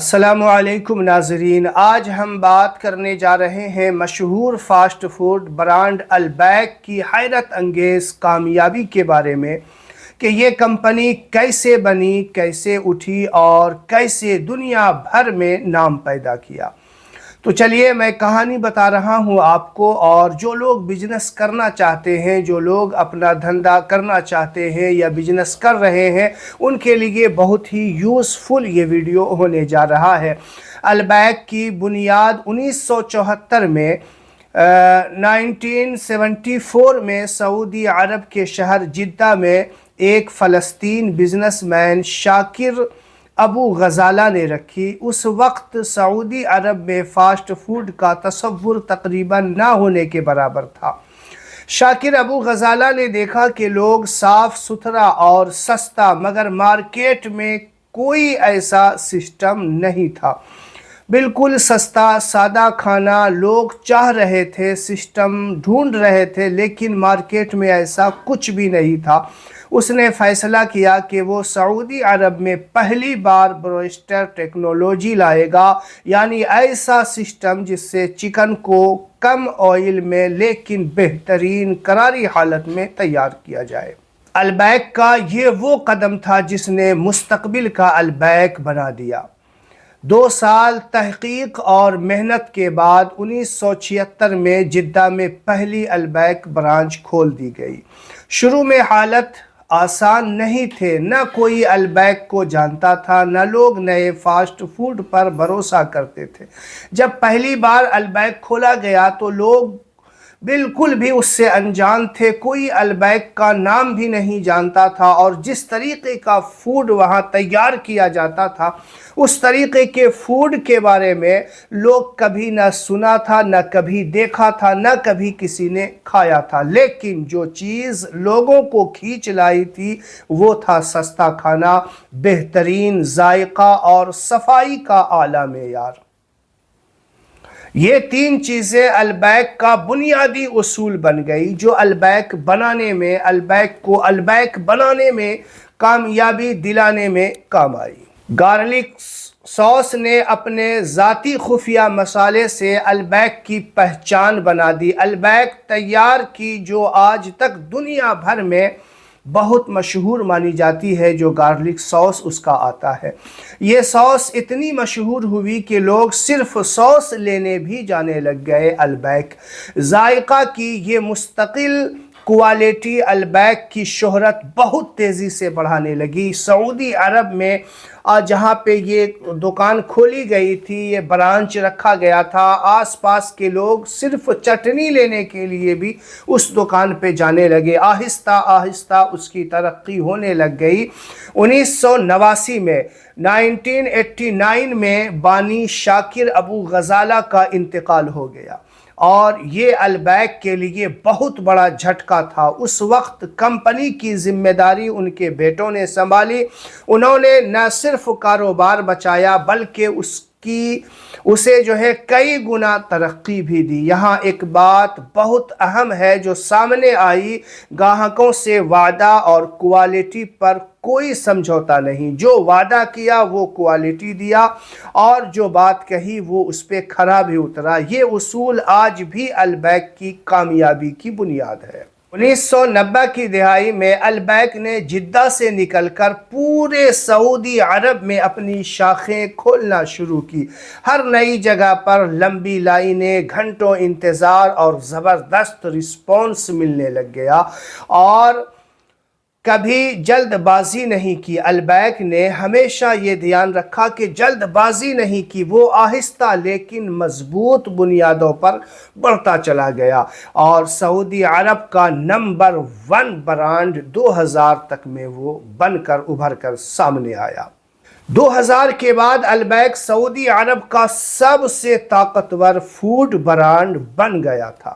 السلام علیکم ناظرین، آج ہم بات کرنے جا رہے ہیں مشہور فاسٹ فوڈ برانڈ البیک کی حیرت انگیز کامیابی کے بارے میں کہ یہ کمپنی کیسے بنی، کیسے اٹھی اور کیسے دنیا بھر میں نام پیدا کیا۔ تو چلیے میں کہانی بتا رہا ہوں آپ کو، اور جو لوگ بزنس کرنا چاہتے ہیں، جو لوگ اپنا دھندا کرنا چاہتے ہیں یا بزنس کر رہے ہیں، ان کے لیے بہت ہی یوزفل یہ ویڈیو ہونے جا رہا ہے۔ البیک کی بنیاد 1974 میں 1974 میں سعودی عرب کے شہر جدہ میں ایک فلسطین بزنس مین شاکر ابو غزالہ نے رکھی۔ اس وقت سعودی عرب میں فاسٹ فوڈ کا تصور تقریباً نہ ہونے کے برابر تھا۔ شاکر ابو غزالہ نے دیکھا کہ لوگ صاف ستھرا اور سستا، مگر مارکیٹ میں کوئی ایسا سسٹم نہیں تھا۔ بالکل سستا سادہ کھانا لوگ چاہ رہے تھے، سسٹم ڈھونڈ رہے تھے، لیکن مارکیٹ میں ایسا کچھ بھی نہیں تھا۔ اس نے فیصلہ کیا کہ وہ سعودی عرب میں پہلی بار بروسٹر ٹیکنالوجی لائے گا، یعنی ایسا سسٹم جس سے چکن کو کم آئل میں لیکن بہترین کراری حالت میں تیار کیا جائے۔ البیک کا یہ وہ قدم تھا جس نے مستقبل کا البیک بنا دیا۔ 2 سال تحقیق اور محنت کے بعد 1976 میں جدہ میں پہلی البیک برانچ کھول دی گئی۔ شروع میں حالت آسان نہیں تھے، نہ کوئی البیک کو جانتا تھا، نہ لوگ نئے فاسٹ فوڈ پر بھروسہ کرتے تھے۔ جب پہلی بار البیک کھولا گیا تو لوگ بالکل بھی اس سے انجان تھے، کوئی البیک کا نام بھی نہیں جانتا تھا، اور جس طریقے کا فوڈ وہاں تیار کیا جاتا تھا اس طریقے کے فوڈ کے بارے میں لوگ کبھی نہ سنا تھا، نہ کبھی دیکھا تھا، نہ کبھی کسی نے کھایا تھا۔ لیکن جو چیز لوگوں کو کھینچ لائی تھی وہ تھا سستا کھانا، بہترین ذائقہ اور صفائی کا اعلیٰ معیار۔ یہ 3 چیزیں البیک کا بنیادی اصول بن گئی جو البیک کو البیک بنانے میں کامیابی دلانے میں کام آئی۔ گارلک سوس نے اپنے ذاتی خفیہ مسالے سے البیک کی پہچان بنا دی۔ البیک تیار کی جو آج تک دنیا بھر میں بہت مشہور مانی جاتی ہے، جو گارلک سوس اس کا آتا ہے۔ یہ سوس اتنی مشہور ہوئی کہ لوگ صرف سوس لینے بھی جانے لگ گئے۔ البیک ذائقہ کی یہ مستقل کوالٹی البیک کی شہرت بہت تیزی سے بڑھانے لگی۔ سعودی عرب میں جہاں پہ یہ دکان کھولی گئی تھی، یہ برانچ رکھا گیا تھا، آس پاس کے لوگ صرف چٹنی لینے کے لیے بھی اس دکان پہ جانے لگے۔ آہستہ آہستہ اس کی ترقی ہونے لگ گئی۔ 1989 میں 1989 میں بانی شاکر ابو غزالہ کا انتقال ہو گیا، اور یہ البیک کے لیے بہت بڑا جھٹکا تھا۔ اس وقت کمپنی کی ذمہ داری ان کے بیٹوں نے سنبھالی۔ انہوں نے نہ صرف کاروبار بچایا بلکہ اسے کئی گنا ترقی بھی دی۔ یہاں ایک بات بہت اہم ہے جو سامنے آئی، گاہکوں سے وعدہ اور کوالٹی پر کوئی سمجھوتا نہیں۔ جو وعدہ کیا وہ کوالٹی دیا، اور جو بات کہی وہ اس پہ کھرا بھی اترا۔ یہ اصول آج بھی البیک کی کامیابی کی بنیاد ہے۔ 1990 کی دہائی میں البیک نے جدہ سے نکل کر پورے سعودی عرب میں اپنی شاخیں کھولنا شروع کی۔ ہر نئی جگہ پر لمبی لائنیں، گھنٹوں انتظار اور زبردست رسپانس ملنے لگ گیا، اور کبھی جلد بازی نہیں کی۔ البیک نے ہمیشہ یہ دھیان رکھا کہ جلد بازی نہیں کی، وہ آہستہ لیکن مضبوط بنیادوں پر بڑھتا چلا گیا، اور سعودی عرب کا نمبر 1 برانڈ 2000 تک میں وہ بن کر ابھر کر سامنے آیا۔ 2000 کے بعد البیک سعودی عرب کا سب سے طاقتور فوڈ برانڈ بن گیا تھا۔